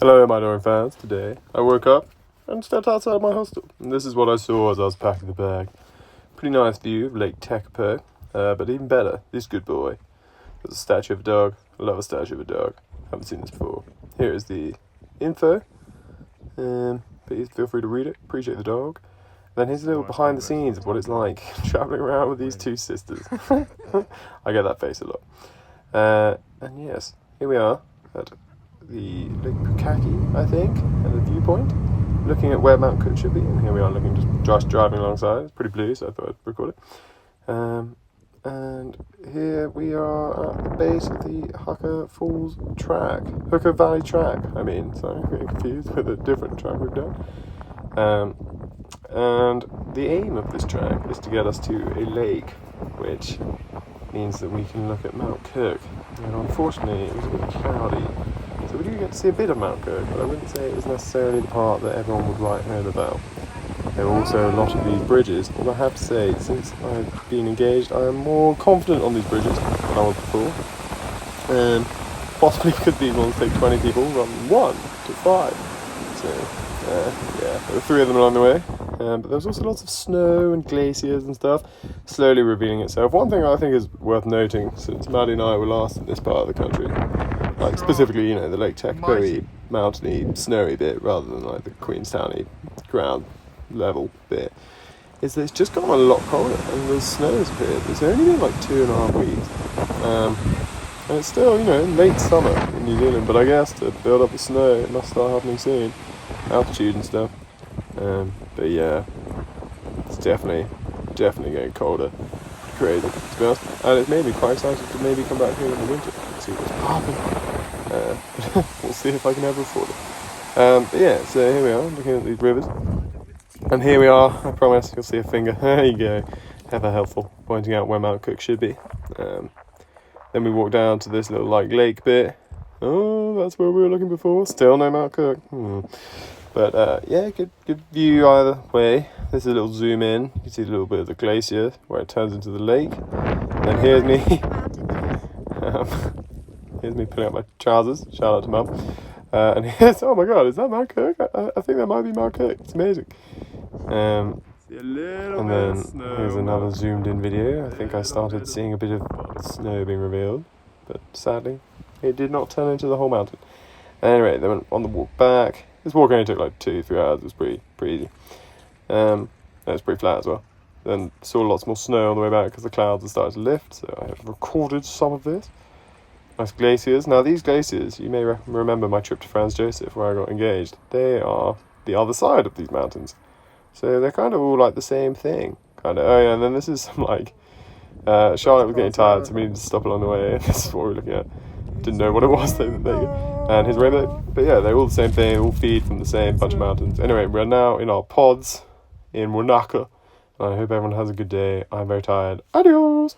Hello, my adoring fans. Today, I woke up and stepped outside my hostel. And this is what I saw as I was packing the bag. Pretty nice view of Lake Tekapo, but even better, this good boy. There's a statue of a dog. I love a statue of a dog. Haven't seen this before. Here is the info. Please feel free to read it. Appreciate the dog. Then here's a little behind the scenes of what it's like travelling around with these two sisters. I get that face a lot. And yes, here we are at the Lake Pukaki, I think, at the viewpoint, looking at where Mount Cook should be, and here we are looking, just driving alongside. It's pretty blue, so I thought I'd record it. And here we are at the base of the Hooker Valley track, sorry, I'm getting confused with a different track we've done. And the aim of this track is to get us to a lake, which means that we can look at Mount Cook. And unfortunately, it was a bit cloudy, so we do get to see a bit of Mount Cook, but I wouldn't say it was necessarily the part that everyone would write home about. There were also a lot of these bridges, and I have to say, since I've been engaged, I am more confident on these bridges than I was before. Possibly because these ones take 20 people rather than 1 to 5. So, there were 3 of them along the way. But there was also lots of snow and glaciers and stuff, slowly revealing itself. One thing I think is worth noting, since Maddie and I were last in this part of the country, like specifically, the Lake Tekapo mountainy, snowy bit, rather than like the Queenstown-y ground level bit, is that it's just gotten a lot colder, and the snow has appeared. It's only been like 2.5 weeks, and it's still, late summer in New Zealand, but I guess to build up the snow, it must start happening soon, altitude and stuff. But yeah, it's definitely getting colder. Crazy, to be honest. And it's made me quite excited to maybe come back here in the winter and see what's popping. We'll see if I can ever afford it. But yeah, so here we are, looking at these rivers. And here we are, I promise, you'll see a finger. There you go. Ever helpful, pointing out where Mount Cook should be. Then we walk down to this little lake bit. Oh, that's where we were looking before. Still no Mount Cook. But good view either way. This is a little zoom in. You can see a little bit of the glacier where it turns into the lake. And here's me. Here's me putting up my trousers. Shout out to Mum. And here's, oh my god, is that Mount Cook? I think that might be Mount Cook. It's amazing. And then here's another zoomed in video. I think I started seeing a bit of snow being revealed, but sadly it did not turn into the whole mountain. Anyway, then on the walk back, this walk only took like 2-3 hours. It was pretty easy. And it was pretty flat as well. Then saw lots more snow on the way back because the clouds had started to lift, so I have recorded some of this. Nice glaciers. Now these glaciers, you may remember my trip to Franz Josef where I got engaged. They are the other side of these mountains. So they're kind of all like the same thing. Oh yeah, and then this is some Charlotte was getting tired, so we needed to stop along the way. This is what we were looking at. Didn't know what it was, there you go. And his rainbow. But yeah, they're all the same thing, all feed from the same bunch of mountains. Anyway, we're now in our pods in Wanaka. I hope everyone has a good day. I'm very tired. Adios!